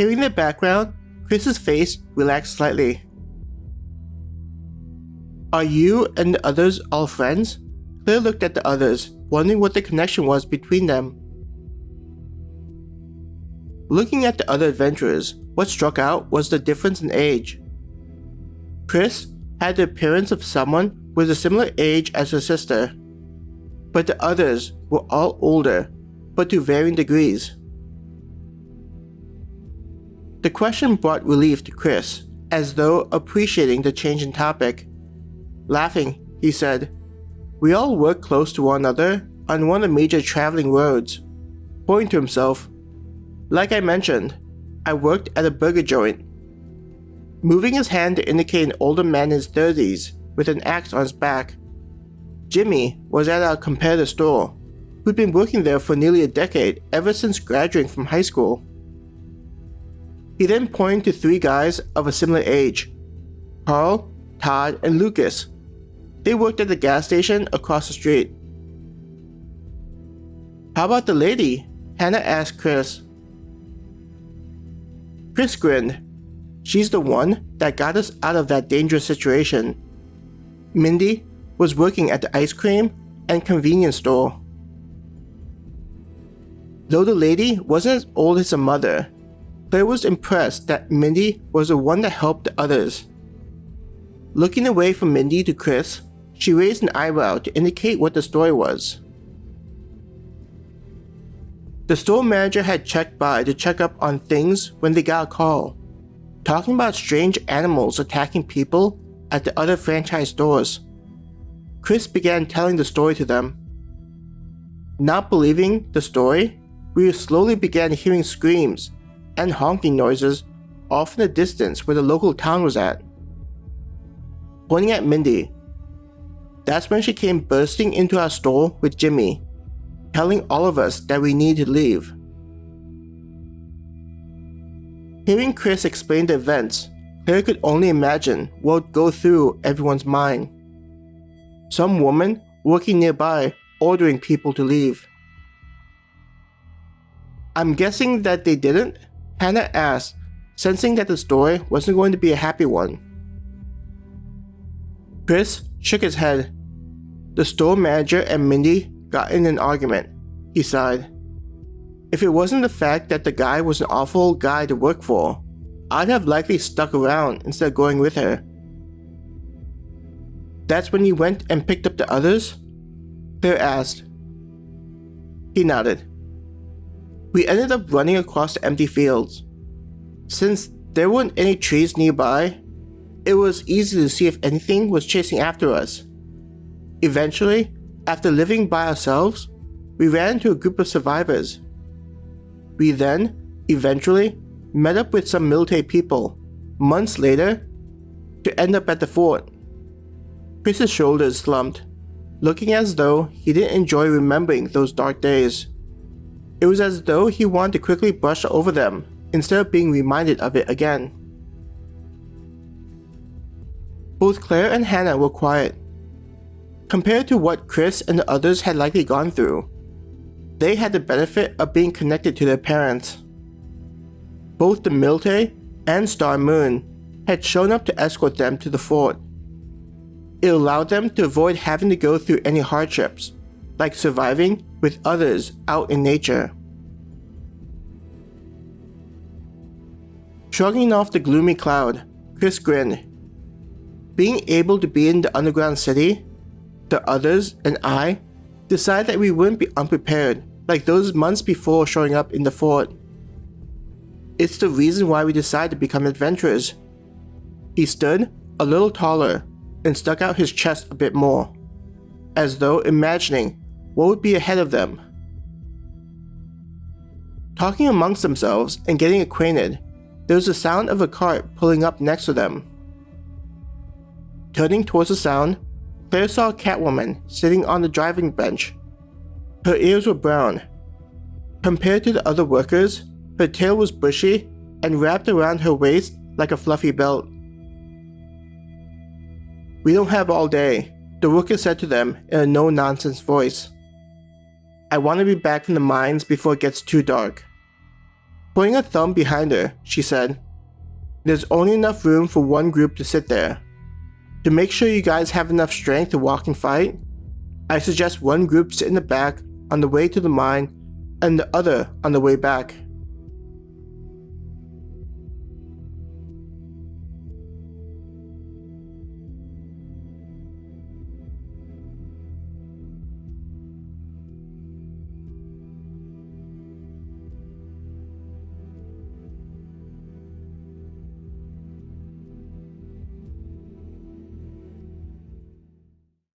Hearing the background, Chris's face relaxed slightly. Are you and the others all friends? Claire looked at the others, wondering what the connection was between them. Looking at the other adventurers, what struck out was the difference in age. Chris had the appearance of someone with a similar age as her sister, but the others were all older, but to varying degrees. The question brought relief to Chris, as though appreciating the change in topic. Laughing, he said, "We all work close to one another on one of the major traveling roads." Pointing to himself, "Like I mentioned, I worked at a burger joint." Moving his hand to indicate an older man in his 30s with an axe on his back. Jimmy was at a competitor store, who'd been working there for nearly a decade ever since graduating from high school. He then pointed to 3 guys of a similar age, Carl, Todd, and Lucas. They worked at the gas station across the street. "How about the lady?" Hannah asked Chris. Chris grinned. "She's the one that got us out of that dangerous situation." Mindy was working at the ice cream and convenience store. Though the lady wasn't as old as her mother, Claire was impressed that Mindy was the one that helped the others. Looking away from Mindy to Chris, she raised an eyebrow to indicate what the story was. The store manager had checked by to check up on things when they got a call, talking about strange animals attacking people at the other franchise stores. Chris began telling the story to them. Not believing the story, we slowly began hearing screams and honking noises off in the distance where the local town was at. Pointing at Mindy, that's when she came bursting into our store with Jimmy, telling all of us that we needed to leave. Hearing Chris explain the events, Claire could only imagine what would go through everyone's mind. Some woman working nearby ordering people to leave. "I'm guessing that they didn't?" Hannah asked, sensing that the story wasn't going to be a happy one. Chris shook his head. "The store manager and Mindy got in an argument," he sighed. "If it wasn't the fact that the guy was an awful guy to work for, I'd have likely stuck around instead of going with her." "That's when you went and picked up the others?" Claire asked. He nodded. "We ended up running across the empty fields. Since there weren't any trees nearby, it was easy to see if anything was chasing after us. Eventually, after living by ourselves, we ran into a group of survivors. We then, eventually, met up with some military people, months later, to end up at the fort." Chris's shoulders slumped, looking as though he didn't enjoy remembering those dark days. It was as though he wanted to quickly brush over them instead of being reminded of it again. Both Claire and Hannah were quiet. Compared to what Chris and the others had likely gone through, they had the benefit of being connected to their parents. Both the military and Star Moon had shown up to escort them to the fort. It allowed them to avoid having to go through any hardships, like surviving with others out in nature. Shrugging off the gloomy cloud, Chris grinned. Being able to be in the underground city, the others and I decided that we wouldn't be unprepared like those months before showing up in the fort. It's the reason why we decided to become adventurers. He stood a little taller and stuck out his chest a bit more, as though imagining what would be ahead of them. Talking amongst themselves and getting acquainted, there was the sound of a cart pulling up next to them. Turning towards the sound, Claire saw a Catwoman sitting on the driving bench. Her ears were brown. Compared to the other workers, her tail was bushy and wrapped around her waist like a fluffy belt. "We don't have all day," the worker said to them in a no-nonsense voice. "I want to be back from the mines before it gets too dark." Putting a thumb behind her, she said, "There's only enough room for one group to sit there. To make sure you guys have enough strength to walk and fight, I suggest one group sit in the back on the way to the mine and the other on the way back."